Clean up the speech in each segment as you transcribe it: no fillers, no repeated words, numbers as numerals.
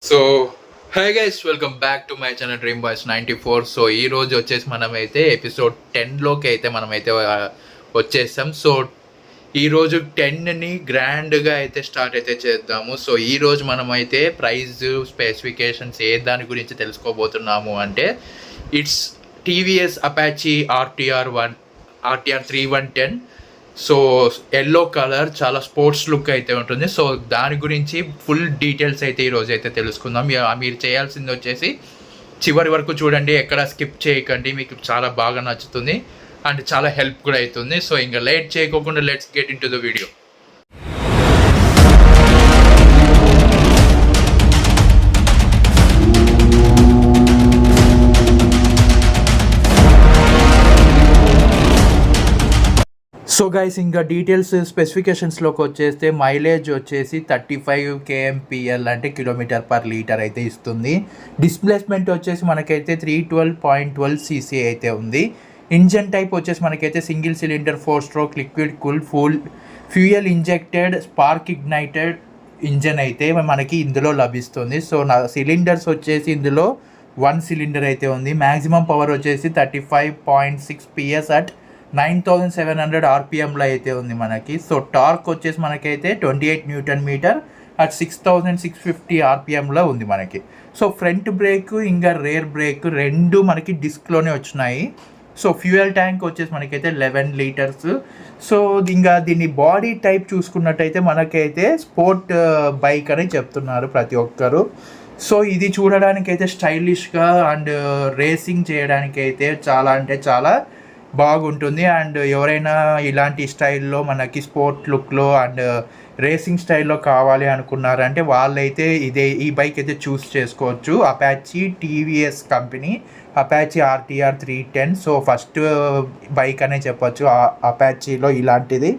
So hi guys, welcome back to my channel dream boys 94. So ఈ రోజు వచ్చేసి మనమైతే ఎపిసోడ్ 10లోకి అయితే మనమైతే వచ్చేసాం. సో ఈరోజు 10ని గ్రాండ్గా అయితే స్టార్ట్ అయితే చేద్దాము. సో ఈరోజు మనమైతే ప్రైజ్ స్పెసిఫికేషన్స్ దాని గురించి తెలుసుకోబోతున్నాము అంటే it's TVS Apache RTR 3110. So yellow colour చాలా స్పోర్ట్స్ లుక్ అయితే ఉంటుంది. సో దాని గురించి ఫుల్ డీటెయిల్స్ అయితే ఈరోజు అయితే తెలుసుకుందాం. మీరు చేయాల్సింది వచ్చేసి చివరి వరకు చూడండి, ఎక్కడ స్కిప్ చేయకండి, మీకు చాలా బాగా నచ్చుతుంది అండ్ చాలా హెల్ప్ కూడా అవుతుంది. సో ఇంకా లేట్ చేయకోకుండా let's get in to the video. So guys, ఇంకా డీటెయిల్స్ స్పెసిఫికేషన్స్లోకి వచ్చేస్తే మైలేజ్ వచ్చేసి 35 kmpl అంటే km/L అయితే ఇస్తుంది. డిస్ప్లేస్మెంట్ వచ్చేసి మనకైతే 312.12 cc అయితే ఉంది. ఇంజన్ టైప్ వచ్చేసి మనకైతే single cylinder 4-stroke liquid cool full fuel injected spark ignited engine అయితే మనకి ఇందులో లభిస్తుంది. సో నా సిలిండర్స్ వచ్చేసి ఇందులో 1 సిలిండర్ అయితే ఉంది. మ్యాక్సిమం పవర్ వచ్చేసి 35.6 PS అట్ 9700 RPMలో అయితే ఉంది మనకి. సో టార్క్ వచ్చేసి మనకైతే 28 Nm అట్ 6650 RPMలో ఉంది మనకి. సో ఫ్రంట్ బ్రేక్ ఇంకా రేర్ బ్రేక్ రెండు మనకి డిస్క్లోనే వచ్చినాయి. సో ఫ్యూయల్ ట్యాంక్ వచ్చేసి మనకైతే 11 లీటర్స్. సో ఇంకా దీని బాడీ టైప్ చూసుకున్నట్టయితే మనకైతే స్పోర్ట్ బైక్ అని చెప్తున్నారు ప్రతి ఒక్కరు. సో ఇది చూడడానికైతే స్టైలిష్గా అండ్ రేసింగ్ చేయడానికైతే చాలా అంటే చాలా బాగుంటుంది. అండ్ ఎవరైనా ఇలాంటి స్టైల్లో మనకి స్పోర్ట్ లుక్లో అండ్ రేసింగ్ స్టైల్లో కావాలి అనుకున్నారంటే వాళ్ళైతే ఈ బైక్ అయితే చూస్ చేసుకోవచ్చు. Apache TVS company Apache RTR 310. So first bike అనే చెప్పొచ్చు అపాచీలో ఇలాంటిది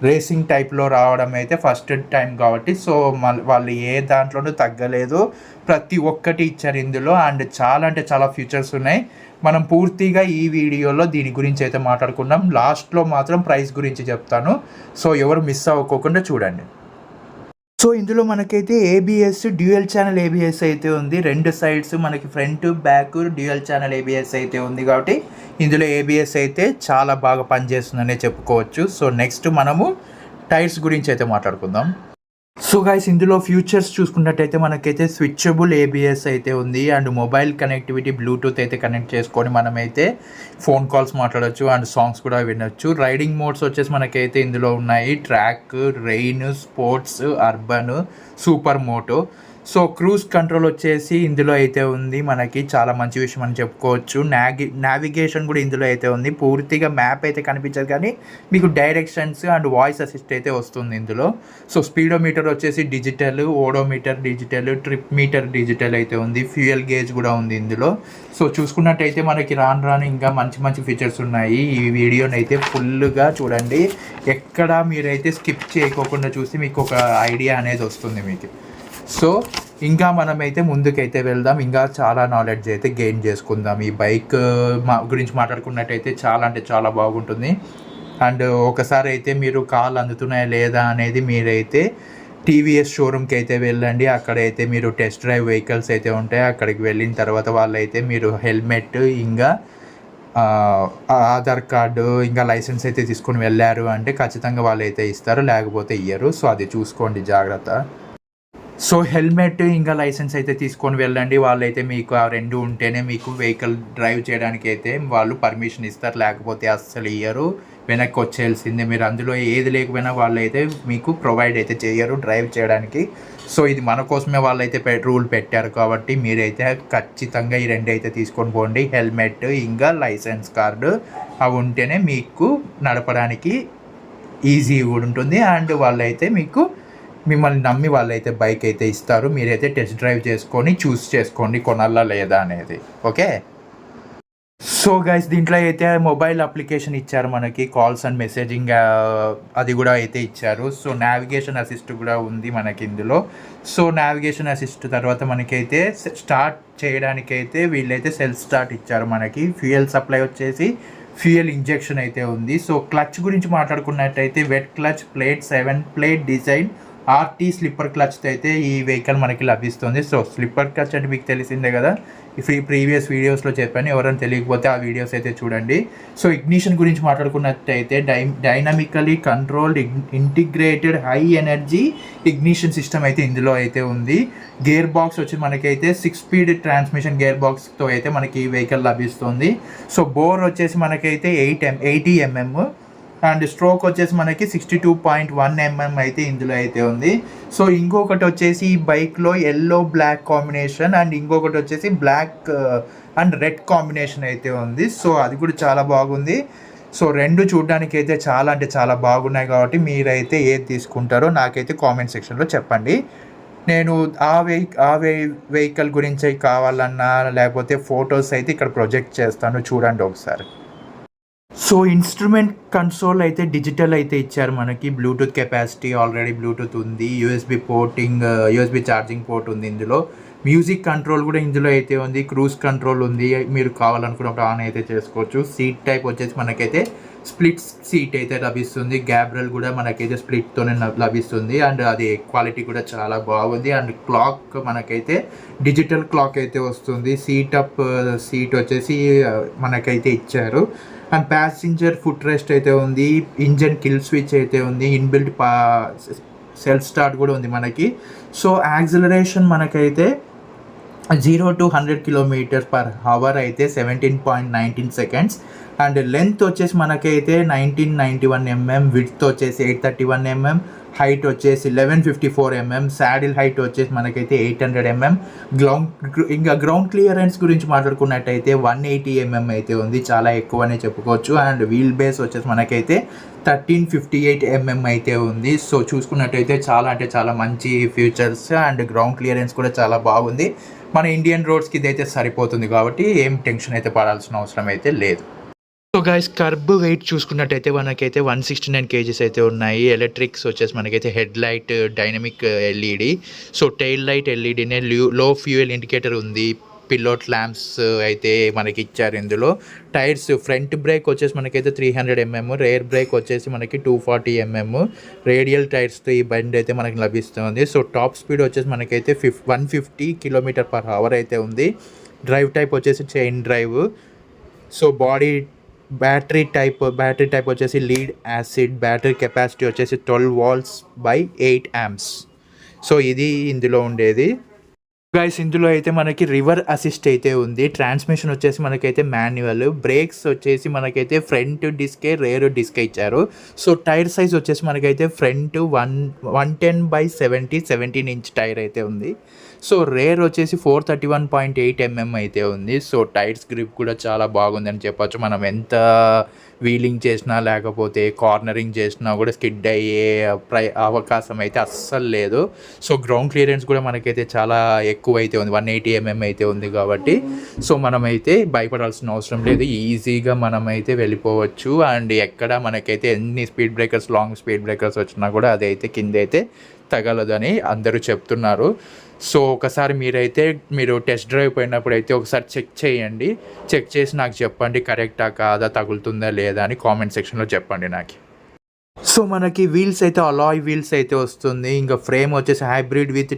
రేసింగ్ టైప్లో రావడం అయితే ఫస్ట్ టైం కాబట్టి. సో వాళ్ళు ఏ దాంట్లోనూ తగ్గలేదు, ప్రతి ఒక్కటి ఇచ్చారు ఇందులో. అండ్ చాలా అంటే చాలా ఫీచర్స్ ఉన్నాయి. మనం పూర్తిగా ఈ వీడియోలో దీని గురించి అయితే మాట్లాడుకుందాం. లాస్ట్లో మాత్రం ప్రైస్ గురించి చెప్తాను. సో ఎవరు మిస్ అవ్వకోకుండా చూడండి. సో ఇందులో మనకైతే ఏబిఎస్ డ్యూయల్ ఛానల్ ఏబిఎస్ అయితే ఉంది. రెండు సైడ్స్ మనకి front back dual channel ABS అయితే ఉంది కాబట్టి ఇందులో ఏబిఎస్ అయితే చాలా బాగా పనిచేస్తుందనే చెప్పుకోవచ్చు. సో నెక్స్ట్ మనము టైర్స్ గురించి అయితే మాట్లాడుకుందాం. సో గైస్, ఇందులో ఫ్యూచర్స్ చూసుకున్నట్టయితే మనకైతే స్విచబుల్ ఏబిఎస్ అయితే ఉంది. అండ్ మొబైల్ కనెక్టివిటీ బ్లూటూత్ అయితే కనెక్ట్ చేసుకొని మనమైతే ఫోన్ కాల్స్ మాట్లాడవచ్చు అండ్ సాంగ్స్ కూడా వినొచ్చు. రైడింగ్ మోడ్స్ వచ్చేసి మనకైతే ఇందులో ఉన్నాయి track, rain, sports, urban, super moto. So cruise control వచ్చేసి ఇందులో అయితే ఉంది మనకి, చాలా మంచి విషయం అని చెప్పుకోవచ్చు. నావిగేషన్ కూడా ఇందులో అయితే ఉంది. పూర్తిగా మ్యాప్ అయితే కనిపించదు కానీ మీకు డైరెక్షన్స్ అండ్ వాయిస్ అసిస్ట్ అయితే వస్తుంది ఇందులో. సో స్పీడోమీటర్ వచ్చేసి digital, odometer digital, trip meter digital అయితే ఉంది. ఫ్యూయల్ గేజ్ కూడా ఉంది ఇందులో. సో చూసుకున్నట్టయితే మనకి రాను ఇంకా మంచి మంచి ఫీచర్స్ ఉన్నాయి. ఈ వీడియోని అయితే ఫుల్గా చూడండి, ఎక్కడ మీరైతే స్కిప్ చేయకోకుండా చూసి మీకు ఒక ఐడియా అనేది వస్తుంది మీకు. సో ఇంకా మనమైతే ముందుకైతే వెళ్దాం, ఇంకా చాలా నాలెడ్జ్ అయితే గెయిన్ చేసుకుందాం. ఈ బైక్ గురించి మాట్లాడుకున్నట్టయితే చాలా అంటే చాలా బాగుంటుంది. అండ్ ఒకసారి అయితే మీరు కాల్ అందుతున్నాయా లేదా అనేది మీరైతే టీవీఎస్ షోరూమ్కి అయితే వెళ్ళండి. అక్కడైతే మీరు టెస్ట్ డ్రైవ్ వెహికల్స్ అయితే ఉంటాయి. అక్కడికి వెళ్ళిన తర్వాత వాళ్ళైతే మీరు హెల్మెట్ ఇంకా ఆధార్ కార్డు ఇంకా లైసెన్స్ అయితే తీసుకొని వెళ్ళారు అంటే ఖచ్చితంగా వాళ్ళు అయితే ఇస్తారు, లేకపోతే ఇయ్యరు. సో అది చూసుకోండి జాగ్రత్త. సో హెల్మెట్ ఇంకా లైసెన్స్ అయితే తీసుకొని వెళ్ళండి. వాళ్ళైతే మీకు ఆ రెండు ఉంటేనే మీకు వెహికల్ డ్రైవ్ చేయడానికి అయితే వాళ్ళు పర్మిషన్ ఇస్తారు, లేకపోతే అస్సలు ఇయ్యరు, వెనక్కి వచ్చేయాల్సిందే. మీరు అందులో ఏది లేకపోయినా వాళ్ళైతే మీకు ప్రొవైడ్ అయితే చేయరు డ్రైవ్ చేయడానికి. సో ఇది మన కోసమే వాళ్ళైతే రూల్ పెట్టారు కాబట్టి మీరైతే ఖచ్చితంగా ఈ రెండు అయితే తీసుకొని పోండి. హెల్మెట్ ఇంకా లైసెన్స్ కార్డు అవి ఉంటేనే మీకు నడపడానికి ఈజీ కూడా ఉంటుంది. అండ్ వాళ్ళైతే మీకు మిమ్మల్ని నమ్మి వాళ్ళైతే బైక్ అయితే ఇస్తారు. మీరైతే టెస్ట్ డ్రైవ్ చేసుకొని చూస్ చేసుకోండి కొనాలా లేదా అనేది. ఓకే. సో గైస్, దీంట్లో అయితే మొబైల్ అప్లికేషన్ ఇచ్చారు మనకి, కాల్స్ అండ్ మెసేజింగ్ అది కూడా అయితే ఇచ్చారు. సో నావిగేషన్ అసిస్ట్ కూడా ఉంది మనకి ఇందులో. సో నావిగేషన్ అసిస్ట్ తర్వాత మనకైతే స్టార్ట్ చేయడానికైతే వీళ్ళైతే సెల్ఫ్ స్టార్ట్ ఇచ్చారు మనకి. ఫ్యూయల్ సప్లై వచ్చేసి ఫ్యూయల్ ఇంజెక్షన్ అయితే ఉంది. సో క్లచ్ గురించి మాట్లాడుకున్నట్టయితే wet clutch, plate 7 plate design, RT slipper క్లచ్తో అయితే ఈ వెహికల్ మనకి లభిస్తుంది. సో స్లిప్పర్ క్లచ్ అంటే మీకు తెలిసిందే కదా, ప్రీవియస్ వీడియోస్లో చెప్పాను, ఎవరైనా తెలియకపోతే ఆ వీడియోస్ అయితే చూడండి. సో ఇగ్నిషన్ గురించి మాట్లాడుకున్నట్టయితే dynamically controlled integrated high energy ignition system అయితే ఇందులో అయితే ఉంది. గేర్ బాక్స్ వచ్చి మనకైతే 6 స్పీడ్ ట్రాన్స్మిషన్ గేర్ బాక్స్తో అయితే మనకి ఈ వెహికల్ లభిస్తుంది. సో బోర్ వచ్చేసి మనకైతే 80 mm అండ్ స్ట్రోక్ వచ్చేసి మనకి 62.1 mm అయితే ఇందులో అయితే ఉంది. సో ఇంకొకటి వచ్చేసి ఈ బైక్లో ఎల్లో బ్లాక్ కాంబినేషన్ అండ్ ఇంకొకటి వచ్చేసి బ్లాక్ అండ్ రెడ్ కాంబినేషన్ అయితే ఉంది. సో అది కూడా చాలా బాగుంది. సో రెండు చూడడానికి అయితే చాలా అంటే చాలా బాగున్నాయి. కాబట్టి మీరైతే ఏది తీసుకుంటారో నాకైతే కామెంట్ సెక్షన్లో చెప్పండి. నేను వెహికల్ గురించి కావాలన్నా లేకపోతే ఫొటోస్ అయితే ఇక్కడ ప్రొజెక్ట్ చేస్తాను, చూడండి ఒకసారి. సో ఇన్స్ట్రుమెంట్ కన్సోల్ అయితే డిజిటల్ అయితే ఇచ్చారు మనకి. బ్లూటూత్ కెపాసిటీ ఆల్రెడీ బ్లూటూత్ ఉంది, యూఎస్బి ఛార్జింగ్ పోర్ట్ ఉంది ఇందులో. మ్యూజిక్ కంట్రోల్ కూడా ఇందులో అయితే ఉంది, క్రూజ్ కంట్రోల్ ఉంది, మీరు కావాలనుకున్నప్పుడు ఆన్ అయితే చేసుకోవచ్చు. సీట్ టైప్ వచ్చేసి మనకైతే స్ప్లిట్ సీట్ అయితే లభిస్తుంది. గ్యాబ్రల్ కూడా మనకైతే స్ప్లిట్తోనే లభిస్తుంది అండ్ అది క్వాలిటీ కూడా చాలా బాగుంది. అండ్ క్లాక్ మనకైతే డిజిటల్ క్లాక్ అయితే వస్తుంది. సీట్ వచ్చేసి మనకైతే ఇచ్చారు. అండ్ ప్యాసింజర్ ఫుట్ రెస్ట్ అయితే ఉంది, ఇంజన్ కిల్ స్విచ్ అయితే ఉంది, ఇన్బిల్ట్ సెల్ఫ్ స్టార్ట్ కూడా ఉంది మనకి. సో యాక్సిలరేషన్ మనకైతే 0 to 100 km/h అయితే 17.19 seconds. అండ్ లెంత్ వచ్చేసి మనకైతే 1991 mm, విడ్త్ వచ్చేసి 831 mm, హైట్ వచ్చేసి 1154 mm, సాడిల్ హైట్ వచ్చేసి మనకైతే 800 mm. గ్రౌండ్ క్లియరెన్స్ గురించి మాట్లాడుకున్నట్టయితే 180 mm అయితే ఉంది, చాలా ఎక్కువనే చెప్పుకోవచ్చు. అండ్ వీల్ బేస్ వచ్చేసి మనకైతే 1358 mm అయితే ఉంది. సో చూసుకున్నట్టయితే చాలా అంటే చాలా మంచి ఫీచర్స్ అండ్ గ్రౌండ్ క్లియరెన్స్ కూడా చాలా బాగుంది. మన ఇండియన్ రోడ్స్కి ఇదైతే సరిపోతుంది కాబట్టి ఏం టెన్షన్ అయితే పడాల్సిన అవసరం అయితే లేదు. సో గైస్ కర్బ్ వెయిట్ చూసుకున్నట్టయితే మనకైతే 169 kgs అయితే ఉన్నాయి. ఎలక్ట్రిక్స్ వచ్చేసి మనకైతే head light dynamic LED, so tail light ఎల్ఈడినే, లో ఫ్యూయల్ ఇండికేటర్ ఉంది, పిల్లోట్ ల్యాంప్స్ అయితే మనకి ఇచ్చారు ఇందులో. టైర్స్ ఫ్రంట్ బ్రేక్ వచ్చేసి మనకైతే 300 mm, రేర్ బ్రేక్ వచ్చేసి మనకి 240 mm, రేడియల్ టైర్స్తో ఈ బండి అయితే మనకి లభిస్తుంది. సో టాప్ స్పీడ్ వచ్చేసి మనకైతే 150 km/h అయితే ఉంది. డ్రైవ్ టైప్ వచ్చేసి chain drive. So battery type వచ్చేసి లీడ్ యాసిడ్, బ్యాటరీ కెపాసిటీ వచ్చేసి 12 volts by 8 amps. సో ఇది ఇందులో ఉండేది. గైస్ ఇందులో అయితే మనకి రివర్ అసిస్ట్ అయితే ఉంది. ట్రాన్స్మిషన్ వచ్చేసి మనకైతే మాన్యువల్. బ్రేక్స్ వచ్చేసి మనకైతే ఫ్రంట్ డిస్కే రేర్ డిస్కే ఇచ్చారు. సో టైర్ సైజ్ వచ్చేసి మనకైతే ఫ్రంట్ 110/70 17 inch టైర్ అయితే ఉంది. సో రేర్ వచ్చేసి 431.8 mm అయితే ఉంది. సో టైర్స్ గ్రిప్ కూడా చాలా బాగుందని చెప్పచ్చు. మనం ఎంత వీలింగ్ చేసినా లేకపోతే కార్నరింగ్ చేసినా కూడా స్కిడ్ అయ్యే అవకాశం అయితే అస్సలు లేదు. సో గ్రౌండ్ క్లియరెన్స్ కూడా మనకైతే చాలా ఎక్కువ అయితే ఉంది, 180 mm అయితే ఉంది. కాబట్టి సో మనమైతే భయపడాల్సిన అవసరం లేదు, ఈజీగా మనమైతే వెళ్ళిపోవచ్చు. అండ్ ఎక్కడ మనకైతే ఎన్ని speed breakers, long speed breakers వచ్చినా కూడా అదైతే కింద అయితే తగలదని అందరూ చెప్తున్నారు. సో ఒకసారి మీరు టెస్ట్ డ్రైవ్ పోయినప్పుడు అయితే ఒకసారి చెక్ చేసి నాకు చెప్పండి, కరెక్టా కాదా, తగులుతుందా లేదా అని కామెంట్ సెక్షన్లో చెప్పండి నాకు. సో మనకి వీల్స్ అయితే అలాయ్ వీల్స్ అయితే వస్తుంది. ఇంకా ఫ్రేమ్ వచ్చేసి hybrid with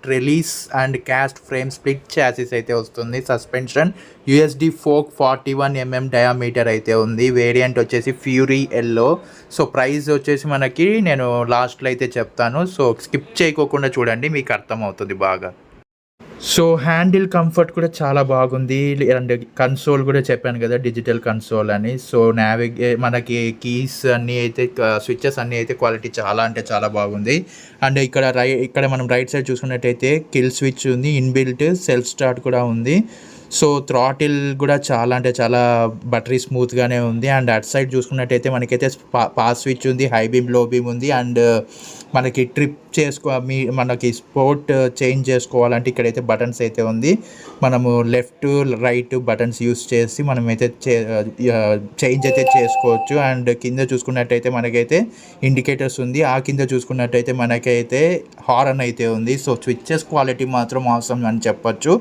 trellis and cast frame, split chassis అయితే వస్తుంది. Suspension USD fork 41 mm diameter అయితే ఉంది. వేరియంట్ వచ్చేసి ఫ్యూరీ ఎల్లో. సో ప్రైస్ వచ్చేసి మనకి నేను లాస్ట్లో అయితే చెప్తాను, సో స్కిప్ చేయకోకుండా చూడండి, మీకు అర్థమవుతుంది బాగా. సో హ్యాండిల్ కంఫర్ట్ కూడా చాలా బాగుంది. అండ్ కన్సోల్ కూడా చెప్పాను కదా డిజిటల్ కన్సోల్ అని. సో మనకి కీస్ అన్నీ అయితే, స్విచ్చెస్ అన్నీ అయితే క్వాలిటీ చాలా అంటే చాలా బాగుంది. అండ్ ఇక్కడ మనం రైట్ సైడ్ చూసుకున్నట్టయితే కిల్ స్విచ్ ఉంది, ఇన్బిల్ట్ సెల్ఫ్ స్టార్ట్ కూడా ఉంది. సో థ్రాటిల్ కూడా చాలా అంటే చాలా బటరీ స్మూత్గానే ఉంది. అండ్ అటు సైడ్ చూసుకున్నట్టయితే మనకైతే పాస్ స్విచ్ ఉంది, హై బీమ్ లో బీమ్ ఉంది. అండ్ మనకి మనకి స్పోర్ట్ చేంజ్ చేసుకోవాలంటే ఇక్కడైతే బటన్స్ అయితే ఉంది. మనము లెఫ్ట్ రైట్ బటన్స్ యూస్ చేసి మనమైతే చేంజ్ అయితే చేసుకోవచ్చు. అండ్ కింద చూసుకున్నట్టయితే మనకైతే ఇండికేటర్స్ ఉంది, ఆ కింద చూసుకున్నట్టయితే మనకైతే హారన్ అయితే ఉంది. సో స్విచ్చెస్ క్వాలిటీ మాత్రం అవసరం అని చెప్పచ్చు.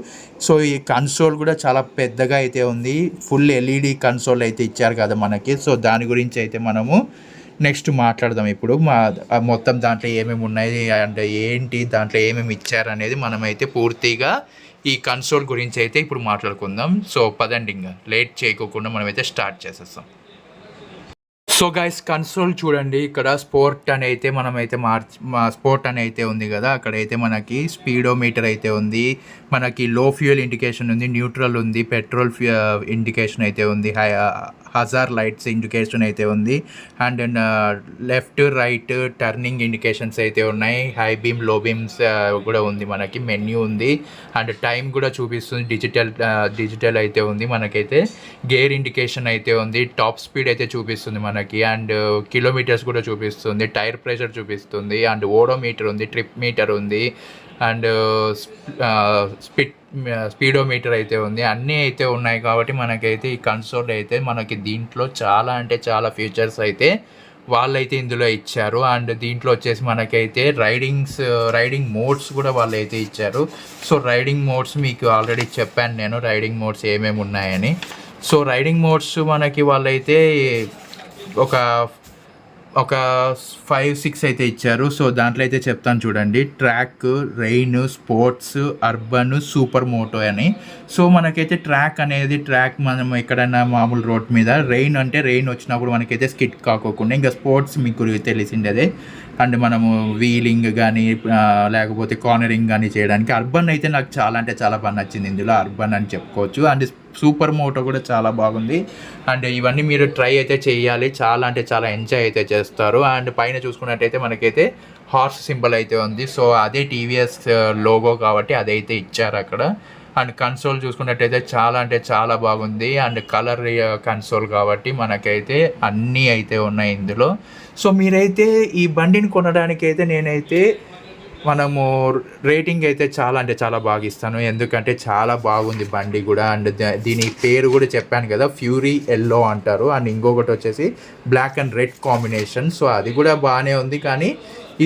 సో ఈ కన్సోల్ కూడా చాలా పెద్దగా అయితే ఉంది, ఫుల్ LED కన్సోల్ అయితే ఇచ్చారు కదా మనకి. సో దాని గురించి అయితే మనము నెక్స్ట్ మాట్లాడదాం ఇప్పుడు మొత్తం దాంట్లో ఏమేమి ఉన్నాయి అండ్ ఏంటి దాంట్లో ఏమేమి ఇచ్చారనేది మనమైతే పూర్తిగా ఈ కన్సోల్ గురించి అయితే ఇప్పుడు మాట్లాడుకుందాం. సో పదండి, ఇంకా లేట్ చేయకోకుండా మనమైతే స్టార్ట్ చేసేస్తాం. సో గైస్, కన్సోల్ చూడండి, ఇక్కడ స్పోర్ట్ అని అయితే మనమైతే స్పోర్ట్ అని అయితే ఉంది కదా, అక్కడైతే మనకి స్పీడోమీటర్ అయితే ఉంది, మనకి లో ఫ్యూయల్ ఇండికేషన్ ఉంది, న్యూట్రల్ ఉంది, పెట్రోల్ ఇండికేషన్ అయితే ఉంది, హజార్ లైట్స్ ఇండికేషన్ అయితే ఉంది, and left right turning indications అయితే ఉన్నాయి, హై బీమ్ లో బీమ్స్ కూడా ఉంది, మనకి మెన్యూ ఉంది, అండ్ టైం కూడా చూపిస్తుంది, డిజిటల్ అయితే ఉంది, మనకైతే గేర్ ఇండికేషన్ అయితే ఉంది, టాప్ స్పీడ్ అయితే చూపిస్తుంది మనకి, అండ్ కిలోమీటర్స్ కూడా చూపిస్తుంది, టైర్ ప్రెషర్ చూపిస్తుంది, అండ్ ఓడోమీటర్ ఉంది, ట్రిప్ మీటర్ ఉంది, అండ్ స్పీడోమీటర్ అయితే ఉంది, అన్నీ అయితే ఉన్నాయి. కాబట్టి మనకైతే ఈ కన్సోల్ అయితే మనకి దీంట్లో చాలా అంటే చాలా ఫీచర్స్ అయితే వాళ్ళైతే ఇందులో ఇచ్చారు. అండ్ దీంట్లో వచ్చేసి మనకైతే రైడింగ్ మోడ్స్ కూడా వాళ్ళు అయితే ఇచ్చారు. సో రైడింగ్ మోడ్స్ మీకు ఆల్రెడీ చెప్పాను నేను, రైడింగ్ మోడ్స్ ఏమేమి ఉన్నాయని. సో రైడింగ్ మోడ్స్ మనకి వాళ్ళైతే ఒక 5-6 అయితే ఇచ్చారు. సో దాంట్లో అయితే చెప్తాను చూడండి, track, rain, sports, urban, super moto అని. సో మనకైతే ట్రాక్ మనం ఎక్కడైనా మామూలు రోడ్ మీద, రెయిన్ అంటే రెయిన్ వచ్చినప్పుడు మనకైతే స్కిడ్ కాకోకుండా, ఇంకా స్పోర్ట్స్ మీకు తెలిసిండేదే, అండ్ మనము వీలింగ్ కానీ లేకపోతే కార్నరింగ్ కానీ చేయడానికి. అర్బన్ అయితే నాకు చాలా అంటే చాలా బాగా నచ్చింది, ఇందులో అర్బన్ అని చెప్పుకోవచ్చు. అండ్ సూపర్ మోటో కూడా చాలా బాగుంది. అండ్ ఇవన్నీ మీరు ట్రై అయితే చేయాలి, చాలా అంటే చాలా ఎంజాయ్ అయితే చేస్తారు. అండ్ పైన చూసుకున్నట్టయితే మనకైతే హార్స్ సింబల్ అయితే ఉంది. సో అదే టీవీఎస్ లోగో కాబట్టి అదైతే ఇచ్చారు అక్కడ. అండ్ కన్సోల్ చూసుకున్నట్టయితే చాలా అంటే చాలా బాగుంది, అండ్ కలర్ కన్సోల్ కాబట్టి మనకైతే అన్నీ అయితే ఉన్నాయి ఇందులో. సో మీరైతే ఈ బండిని కొనడానికైతే నేనైతే మనము రేటింగ్ అయితే చాలా అంటే చాలా బాగా ఇస్తాను, ఎందుకంటే చాలా బాగుంది బండి కూడా. అండ్ దీని పేరు కూడా చెప్పాను కదా, ఫ్యూరీ ఎల్లో అంటారు. అండ్ ఇంకొకటి వచ్చేసి black and red combination. So అది కూడా బాగానే ఉంది, కానీ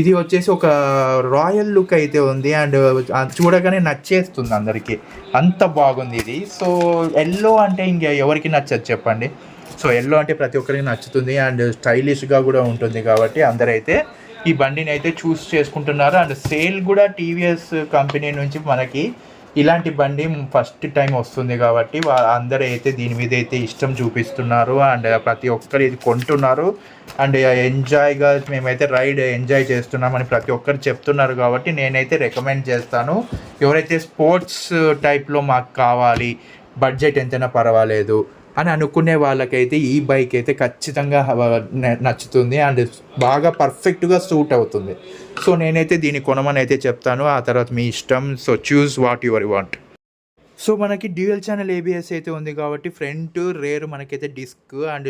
ఇది వచ్చేసి ఒక రాయల్ లుక్ అయితే ఉంది, అండ్ చూడగానే నచ్చేస్తుంది అందరికీ, అంత బాగుంది ఇది. సో ఎల్లో అంటే ఇంకా ఎవరికి నచ్చదు చెప్పండి. సో ఎల్లో అంటే ప్రతి ఒక్కరికి నచ్చుతుంది, అండ్ స్టైలిష్గా కూడా ఉంటుంది. కాబట్టి అందరైతే ఈ బండిని అయితే చూస్ చేసుకుంటున్నారు. అండ్ సేల్ కూడా టీవీఎస్ కంపెనీ నుంచి మనకి ఇలాంటి బండి ఫస్ట్ టైం వస్తుంది కాబట్టి అందరూ అయితే దీని మీద అయితే ఇష్టం చూపిస్తున్నారు, అండ్ ప్రతి ఒక్కరు ఇది కొంటున్నారు, అండ్ ఎంజాయ్గా మేమైతే రైడ్ ఎంజాయ్ చేస్తున్నామని ప్రతి ఒక్కరు చెప్తున్నారు. కాబట్టి నేనైతే రికమెండ్ చేస్తాను, ఎవరైతే స్పోర్ట్స్ టైప్లో మాకు కావాలి, బడ్జెట్ ఎంతైనా పర్వాలేదు అని అనుకునే వాళ్ళకైతే ఈ బైక్ అయితే ఖచ్చితంగా నచ్చుతుంది, అండ్ బాగా పర్ఫెక్ట్గా సూట్ అవుతుంది. సో నేనైతే దీన్ని కొనమని అయితే చెప్తాను, ఆ తర్వాత మీ ఇష్టం. So choose what your want. So మనకి డ్యూయల్ ఛానల్ ఏబిఎస్ అయితే ఉంది కాబట్టి ఫ్రంట్ రేర్ మనకైతే డిస్క్, అండ్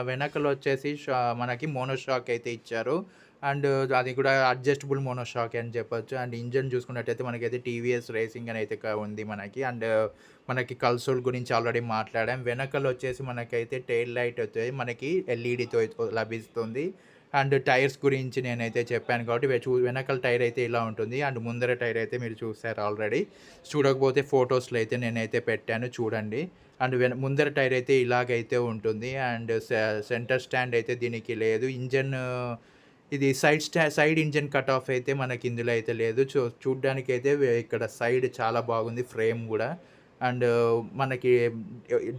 వెనకలు వచ్చేసి మనకి మోనోషాక్ అయితే ఇచ్చారు, అండ్ అది కూడా అడ్జస్టబుల్ మోనోషాక్ అని చెప్పొచ్చు. అండ్ ఇంజన్ చూసుకున్నట్టయితే మనకైతే టీవీఎస్ రేసింగ్ అని అయితే ఉంది మనకి. అండ్ మనకి కన్సోల్ గురించి ఆల్రెడీ మాట్లాడాం. వెనకలు వచ్చేసి మనకైతే టైల్ లైట్ అయితే మనకి ఎల్ఈడితో లభిస్తుంది. అండ్ టైర్స్ గురించి నేనైతే చెప్పాను కాబట్టి వెనకాల టైర్ అయితే ఇలా ఉంటుంది, అండ్ ముందర టైర్ అయితే మీరు చూసారు ఆల్రెడీ. చూడకపోతే ఫొటోస్లో అయితే నేనైతే పెట్టాను చూడండి. అండ్ ముందర టైర్ అయితే ఇలాగైతే ఉంటుంది, అండ్ సెంటర్ స్టాండ్ అయితే దీనికి లేదు. ఇంజన్ ఇది సైడ్ ఇంజన్ కట్ ఆఫ్ అయితే మనకి ఇందులో అయితే లేదు. చూడ్డానికి అయితే ఇక్కడ సైడ్ చాలా బాగుంది, ఫ్రేమ్ కూడా. అండ్ మనకి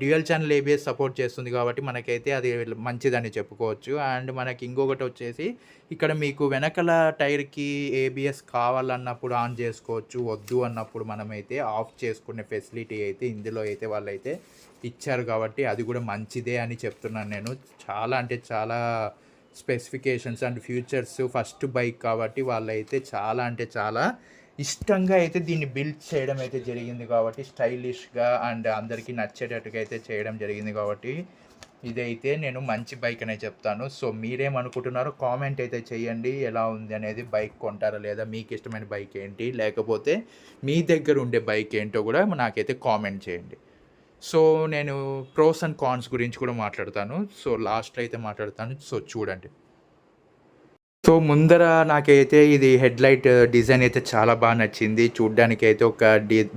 డ్యూయల్ ఛానల్ ఏబిఎస్ సపోర్ట్ చేస్తుంది కాబట్టి మనకైతే అది మంచిదని చెప్పుకోవచ్చు. అండ్ మనకి ఇంకొకటి వచ్చేసి ఇక్కడ మీకు వెనకల టైర్కి ఏబిఎస్ కావాలన్నప్పుడు ఆన్ చేసుకోవచ్చు, వద్దు అన్నప్పుడు మనమైతే ఆఫ్ చేసుకునే ఫెసిలిటీ అయితే ఇందులో అయితే వాళ్ళైతే ఇచ్చారు. కాబట్టి అది కూడా మంచిదే అని చెప్తున్నాను నేను. చాలా అంటే చాలా specifications and futures first bike కాబట్టి వాళ్ళైతే చాలా అంటే చాలా ఇష్టంగా అయితే దీన్ని బిల్డ్ చేయడం అయితే జరిగింది. కాబట్టి స్టైలిష్గా అండ్ అందరికీ నచ్చేటట్టుగా అయితే చేయడం జరిగింది. కాబట్టి ఇదైతే నేను మంచి బైక్ అనే చెప్తాను. సో మీరేమనుకుంటున్నారో కామెంట్ అయితే చేయండి, ఎలా ఉంది అనేది. బైక్ కొంటారా లేదా, మీకు ఇష్టమైన బైక్ ఏంటి, లేకపోతే మీ దగ్గర ఉండే బైక్ ఏంటో కూడా నాకైతే కామెంట్ చేయండి. సో నేను ప్రోస్ అండ్ కాన్స్ గురించి కూడా మాట్లాడతాను. సో లాస్ట్లో అయితే మాట్లాడతాను. సో చూడండి. సో ముందర నాకైతే ఇది హెడ్లైట్ డిజైన్ అయితే చాలా బాగా నచ్చింది. చూడ్డానికి అయితే ఒక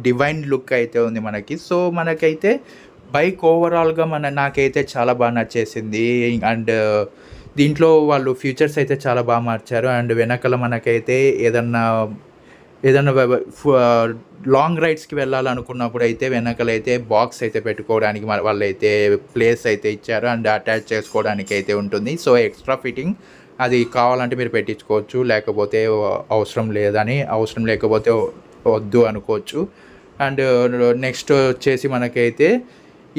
డివైన్ లుక్ అయితే ఉంది మనకి. సో మనకైతే బైక్ ఓవరాల్గా నాకైతే చాలా బాగా నచ్చేసింది. అండ్ దీంట్లో వాళ్ళు ఫీచర్స్ అయితే చాలా బాగా మార్చారు. అండ్ వెనకాల మనకైతే ఏదన్నా లాంగ్ రైడ్స్‌కి వెళ్ళాలనుకున్నప్పుడు అయితే వెనకాలైతే బాక్స్ అయితే పెట్టుకోవడానికి వాళ్ళైతే ప్లేస్ అయితే ఇచ్చారు. అండ్ అటాచ్ చేసుకోవడానికి అయితే ఉంటుంది. సో, ఎక్స్ట్రా ఫిట్టింగ్ అది కావాలంటే మీరు పెట్టించుకోవచ్చు. లేకపోతే అవసరం లేకపోతే వద్దు అనుకోవచ్చు. అండ్ నెక్స్ట్ వచ్చేసి మనకైతే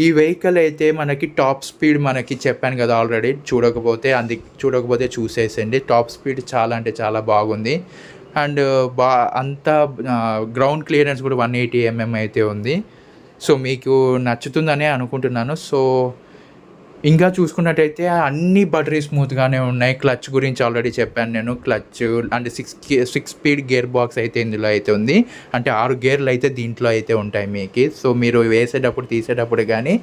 ఈ వెహికల్ అయితే మనకి టాప్ స్పీడ్ మనకి చెప్పాను కదా ఆల్రెడీ. చూడకపోతే చూసేసేయండి. టాప్ స్పీడ్ చాలా అంటే చాలా బాగుంది. అండ్ అంతా గ్రౌండ్ క్లియరెన్స్ కూడా 180 mm అయితే ఉంది. సో, మీకు నచ్చుతుందనే అనుకుంటున్నాను. సో, ఇంకా చూసుకున్నట్టయితే అన్నీ బటరీ స్మూత్‌గానే ఉన్నాయి. క్లచ్ గురించి ఆల్రెడీ చెప్పాను నేను. Clutch and 6 speed gear box అయితే ఇందులో అయితే ఉంది. అంటే 6 గేర్లు అయితే దీంట్లో అయితే ఉంటాయి మీకి. సో, మీరు వేసేటప్పుడు తీసేటప్పుడు కానీ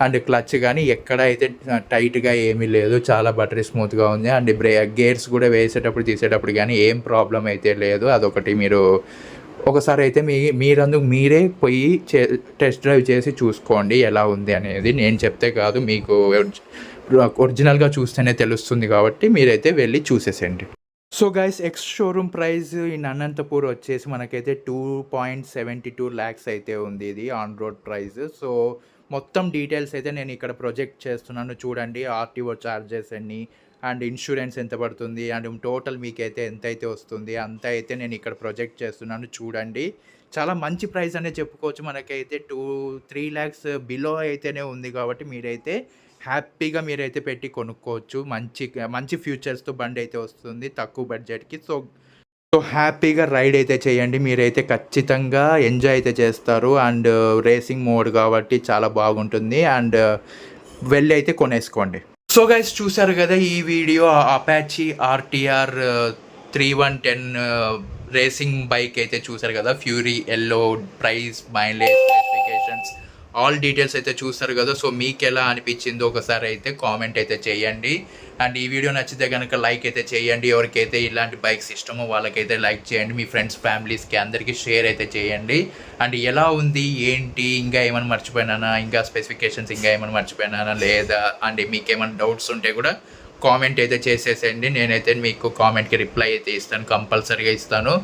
అండ్ క్లచ్ కానీ ఎక్కడ అయితే టైట్‌గా ఏమీ లేదు. చాలా బటరీ స్మూత్‌గా ఉంది. అండ్ గేర్స్ కూడా వేసేటప్పుడు తీసేటప్పుడు కానీ ఏం ప్రాబ్లం అయితే లేదు. అదొకటి మీరు ఒకసారి అయితే మీరందుకు మీరే పోయి టెస్ట్ డ్రైవ్ చేసి చూసుకోండి ఎలా ఉంది అనేది. నేను చెప్తే కాదు, మీకు ఒరిజినల్‌గా చూస్తేనే తెలుస్తుంది కాబట్టి మీరైతే వెళ్ళి చూసేసేయండి. So, guys, ex showroom price in Anantapur వచ్చేసి మనకైతే 2.72 lakhs అయితే ఉంది. ఇది ఆన్ రోడ్ ప్రైస్. సో, మొత్తం డీటెయిల్స్ అయితే నేను ఇక్కడ ప్రొజెక్ట్ చేస్తున్నాను చూడండి. ఆర్టీఓ ఛార్జెస్ ఎన్ని అండ్ ఇన్సూరెన్స్ ఎంత పడుతుంది అండ్ టోటల్ మీకైతే ఎంతైతే వస్తుంది అంత అయితే నేను ఇక్కడ ప్రొజెక్ట్ చేస్తున్నాను చూడండి. చాలా మంచి ప్రైస్ అనే చెప్పుకోవచ్చు. మనకైతే 2-3 lakhs బిలో అయితేనే ఉంది కాబట్టి మీరైతే హ్యాపీగా మీరైతే పెట్టి కొనుక్కోవచ్చు. మంచి ఫ్యూచర్స్తో బండి అయితే వస్తుంది తక్కువ బడ్జెట్కి. సో, హ్యాపీగా రైడ్ అయితే చేయండి. మీరైతే ఖచ్చితంగా ఎంజాయ్ అయితే చేస్తారు. అండ్ రేసింగ్ మోడ్ కాబట్టి చాలా బాగుంటుంది. అండ్ వెళ్ళి అయితే కొనేసుకోండి. సో, గైస్, చూసారు కదా ఈ video. Apache RTR 3110 racing bike అయితే చూసారు కదా. Fury yellow, price, mileage, specifications, all details అయితే చూస్తారు కదా. సో, మీకు ఎలా అనిపించిందో ఒకసారి అయితే కామెంట్ అయితే చేయండి. అండ్ ఈ వీడియో నచ్చితే కనుక లైక్ అయితే చేయండి. ఎవరికైతే ఇలాంటి బైక్స్ ఇష్టమో వాళ్ళకైతే లైక్ చేయండి. మీ ఫ్రెండ్స్, ఫ్యామిలీస్కి అందరికీ షేర్ అయితే చేయండి. అండ్ ఎలా ఉంది ఏంటి, ఇంకా ఏమైనా మర్చిపోయినానా, ఇంకా స్పెసిఫికేషన్స్ ఇంకా ఏమైనా మర్చిపోయినానా లేదా, అండ్ మీకు ఏమైనా డౌట్స్ ఉంటే కూడా కామెంట్ అయితే చేసేసేయండి. నేనైతే మీకు కామెంట్కి రిప్లై అయితే ఇస్తాను, కంపల్సరీగా ఇస్తాను.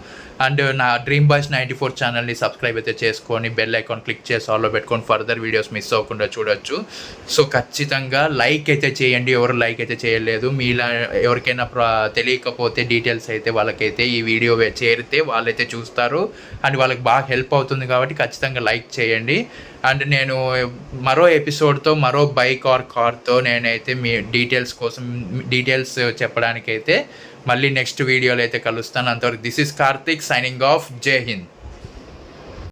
అండ్ నా డ్రీమ్ బాయ్స్ 94 ఛానల్ని సబ్స్క్రైబ్ అయితే చేసుకొని బెల్ ఐకాన్ క్లిక్ చేసి ఆల్లో పెట్టుకొని ఫర్దర్ వీడియోస్ మిస్ అవ్వకుండా చూడొచ్చు. సో, ఖచ్చితంగా లైక్ అయితే చేయండి. ఎవరు లైక్ అయితే చేయలేదు, మీలా ఎవరికైనా తెలియకపోతే డీటెయిల్స్ అయితే వాళ్ళకైతే ఈ వీడియో చేరితే వాళ్ళైతే చూస్తారు అండ్ వాళ్ళకి బాగా హెల్ప్ అవుతుంది కాబట్టి ఖచ్చితంగా లైక్ చేయండి. అండ్ నేను మరో ఎపిసోడ్తో మరో బైక్ ఆర్ కార్తో నేనైతే మీ డీటెయిల్స్ చెప్పడానికైతే మళ్ళీ నెక్స్ట్ వీడియోలో అయితే కలుస్తాను. అంతవరకు this is Karthik signing off. జై హింద్.